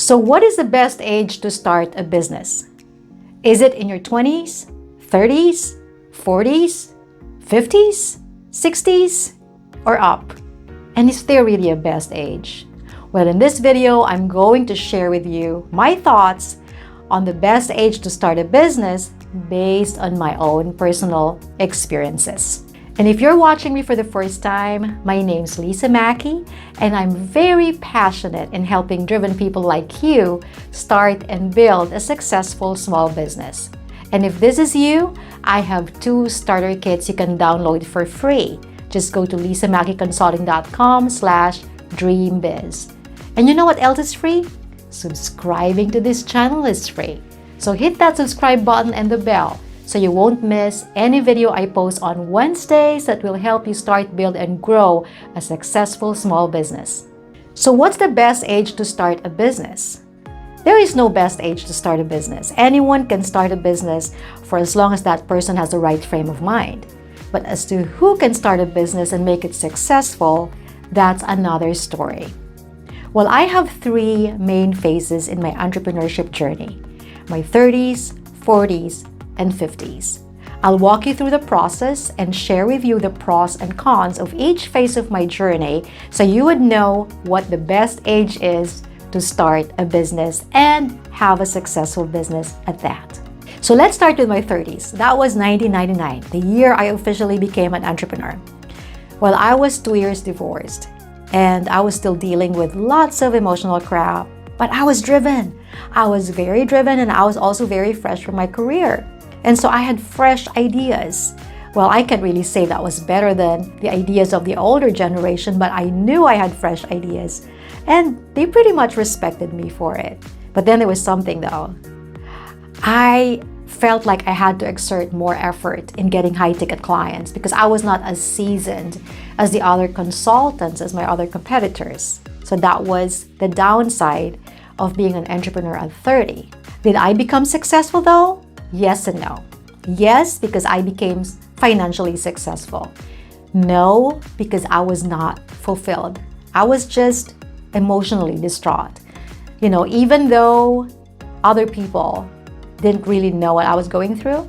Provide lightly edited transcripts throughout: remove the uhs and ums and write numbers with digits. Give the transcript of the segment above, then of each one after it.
So what is the best age to start a business? Is it in your 20s, 30s, 40s, 50s, 60s, or up? And is there really a best age? Well, in this video, I'm going to share with you my thoughts on the best age to start a business based on my own personal experiences. And if you're watching me for the first time, my name's Lisa Mackey, and I'm very passionate in helping driven people like you start and build a successful small business. And if this is you, I have 2 starter kits you can download for free. Just go to lisamackyconsulting.com/dreambiz. And you know what else is free? Subscribing to this channel is free. So hit that subscribe button and the bell so you won't miss any video I post on Wednesdays that will help you start, build, and grow a successful small business. So what's the best age to start a business? There is no best age to start a business. Anyone can start a business for as long as that person has the right frame of mind. But as to who can start a business and make it successful, that's another story. Well, I have 3 main phases in my entrepreneurship journey: my 30s, 40s, and 50s. I'll walk you through the process and share with you the pros and cons of each phase of my journey so you would know what the best age is to start a business and have a successful business at that. So let's start with my 30s. That was 1999, the year I officially became an entrepreneur. Well, I was 2 years divorced and I was still dealing with lots of emotional crap, but I was driven. I was very driven, and I was also very fresh from my career. And so I had fresh ideas. Well, I can't really say that was better than the ideas of the older generation, but I knew I had fresh ideas, and they pretty much respected me for it. But then there was something though. I felt like I had to exert more effort in getting high-ticket clients because I was not as seasoned as the other consultants, as my other competitors. So that was the downside of being an entrepreneur at 30. Did I become successful though? Yes and no. Yes, because I became financially successful. No, because I was not fulfilled. I was just emotionally distraught. You know, even though other people didn't really know what I was going through,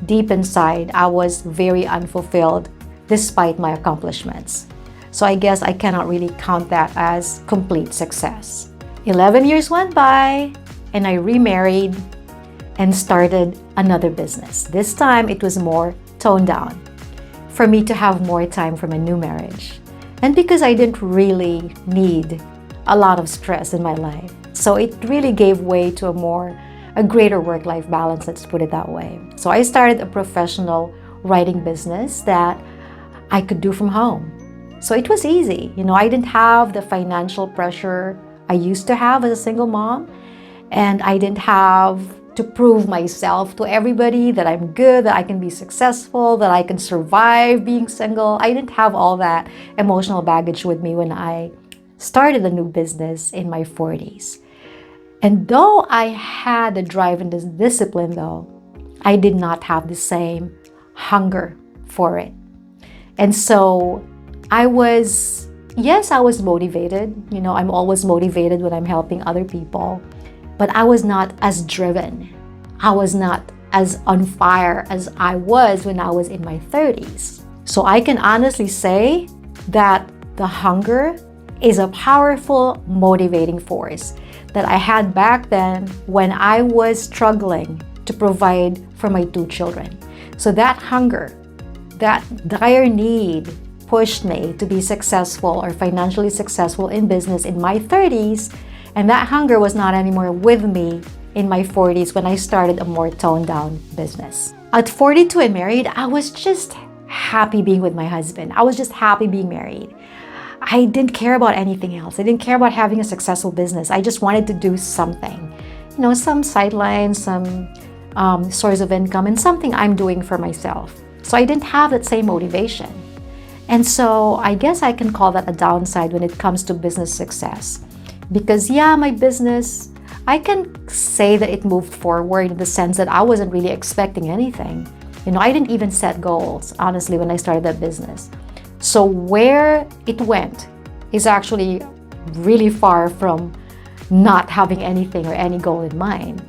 deep inside, I was very unfulfilled despite my accomplishments. So I guess I cannot really count that as complete success. 11 years went by and I remarried and started another business. This time it was more toned down for me to have more time for my new marriage. And because I didn't really need a lot of stress in my life. So it really gave way to a greater work-life balance, let's put it that way. So I started a professional writing business that I could do from home. So it was easy. You know, I didn't have the financial pressure I used to have as a single mom, and I didn't have to prove myself to everybody that I'm good, that I can be successful, that I can survive being single. I didn't have all that emotional baggage with me when I started a new business in my 40s. And though I had the drive and the discipline though, I did not have the same hunger for it. And so I was motivated. You know, I'm always motivated when I'm helping other people. But I was not as driven. I was not as on fire as I was when I was in my 30s. So I can honestly say that the hunger is a powerful motivating force that I had back then when I was struggling to provide for my 2 children. So that hunger, that dire need pushed me to be successful or financially successful in business in my 30s. And that hunger was not anymore with me in my 40s when I started a more toned down business. At 42 and married, I was just happy being with my husband. I was just happy being married. I didn't care about anything else. I didn't care about having a successful business. I just wanted to do something, you know, some sidelines, some source of income, and something I'm doing for myself. So I didn't have that same motivation. And so I guess I can call that a downside when it comes to business success. Because yeah, my business, I can say that it moved forward in the sense that I wasn't really expecting anything. You know, I didn't even set goals, honestly, when I started that business. So where it went is actually really far from not having anything or any goal in mind.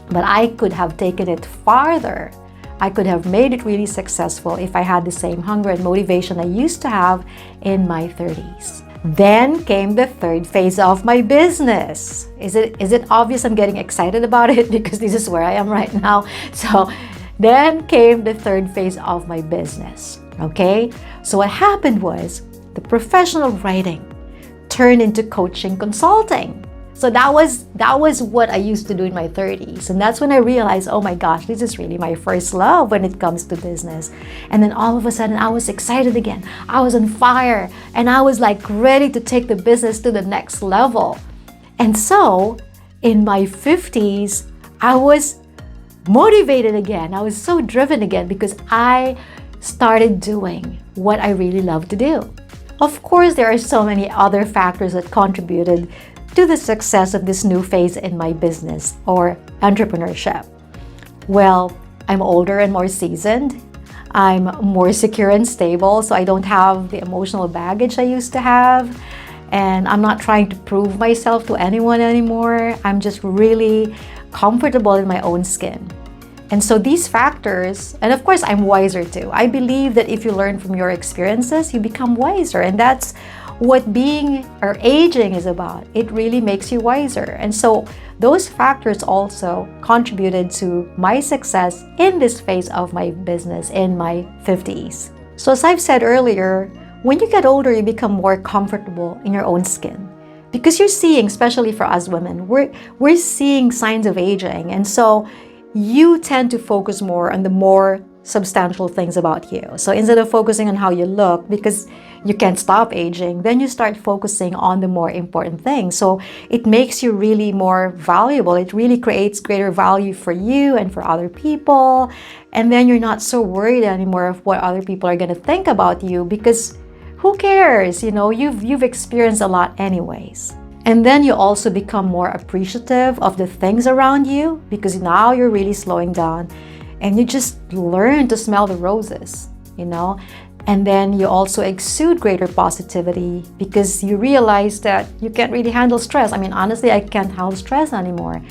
But I could have taken it farther. I could have made it really successful if I had the same hunger and motivation I used to have in my 30s. Then came the third phase of my business. Is it obvious I'm getting excited about it? Because this is where I am right now. So then came the third phase of my business. Okay? So what happened was the professional writing turned into coaching consulting. So that was what I used to do in my 30s. And that's when I realized, oh my gosh, this is really my first love when it comes to business. And then all of a sudden I was excited again. I was on fire and I was like ready to take the business to the next level. And so in my 50s, I was motivated again. I was so driven again because I started doing what I really love to do. Of course, there are so many other factors that contributed to the success of this new phase in my business or entrepreneurship. Well, I'm older and more seasoned. I'm more secure and stable, so I don't have the emotional baggage I used to have. And I'm not trying to prove myself to anyone anymore. I'm just really comfortable in my own skin. And so these factors, and of course, I'm wiser too. I believe that if you learn from your experiences, you become wiser. And that's what being or aging is about. It really makes you wiser. And so those factors also contributed to my success in this phase of my business in my 50s. So as I've said earlier, when you get older, you become more comfortable in your own skin. Because you're seeing, especially for us women, we're seeing signs of aging. And so you tend to focus more on the more substantial things about you. So instead of focusing on how you look, because you can't stop aging, then you start focusing on the more important things. So it makes you really more valuable. It really creates greater value for you and for other people. And then you're not so worried anymore of what other people are going to think about you, because who cares? You know, you've experienced a lot anyways. And then you also become more appreciative of the things around you, because now you're really slowing down and you just learn to smell the roses, you know? And then you also exude greater positivity because you realize that you can't really handle stress. I mean, honestly, I can't handle stress anymore.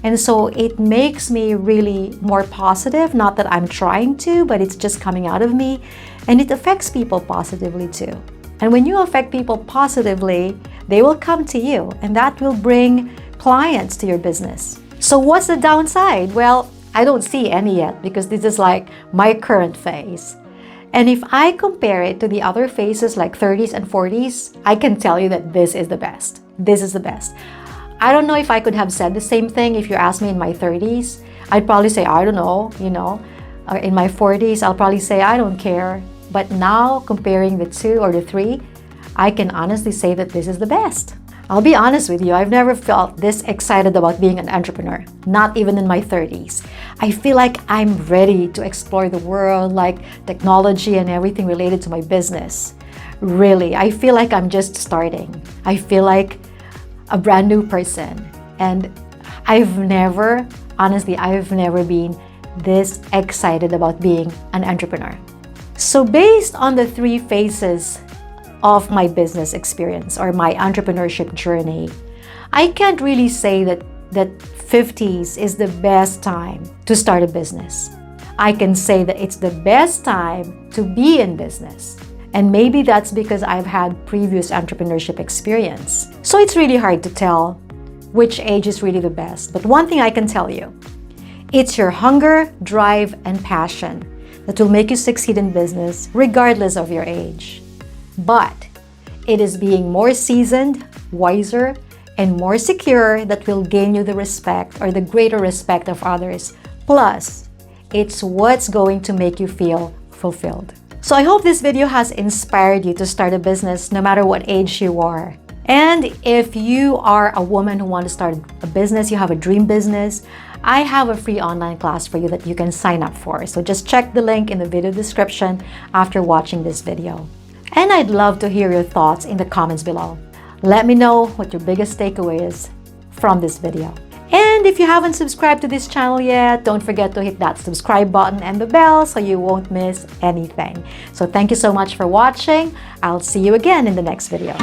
And so it makes me really more positive. Not that I'm trying to, but it's just coming out of me. And it affects people positively too. And when you affect people positively, they will come to you, and that will bring clients to your business. So what's the downside? Well, I don't see any yet, because this is like my current phase. And if I compare it to the other phases like 30s and 40s, I can tell you that this is the best. This is the best. I don't know if I could have said the same thing if you asked me in my 30s. I'd probably say, I don't know, you know. In my 40s, I'll probably say, I don't care. But now, comparing the two or the three, I can honestly say that this is the best. I'll be honest with you, I've never felt this excited about being an entrepreneur, not even in my 30s. I feel like I'm ready to explore the world, like technology and everything related to my business. Really, I feel like I'm just starting. I feel like a brand new person. And honestly, I've never been this excited about being an entrepreneur. So based on the three phases of my business experience or my entrepreneurship journey, I can't really say that 50s is the best time to start a business. I can say that it's the best time to be in business. And maybe that's because I've had previous entrepreneurship experience. So it's really hard to tell which age is really the best. But one thing I can tell you, it's your hunger, drive, and passion that will make you succeed in business regardless of your age. But it is being more seasoned, wiser, and more secure that will gain you the respect or the greater respect of others. Plus, it's what's going to make you feel fulfilled. So I hope this video has inspired you to start a business no matter what age you are. And if you are a woman who wants to start a business, you have a dream business, I have a free online class for you that you can sign up for. So just check the link in the video description after watching this video. And I'd love to hear your thoughts in the comments below. Let me know what your biggest takeaway is from this video. And if you haven't subscribed to this channel yet, don't forget to hit that subscribe button and the bell so you won't miss anything. So thank you so much for watching. I'll see you again in the next video.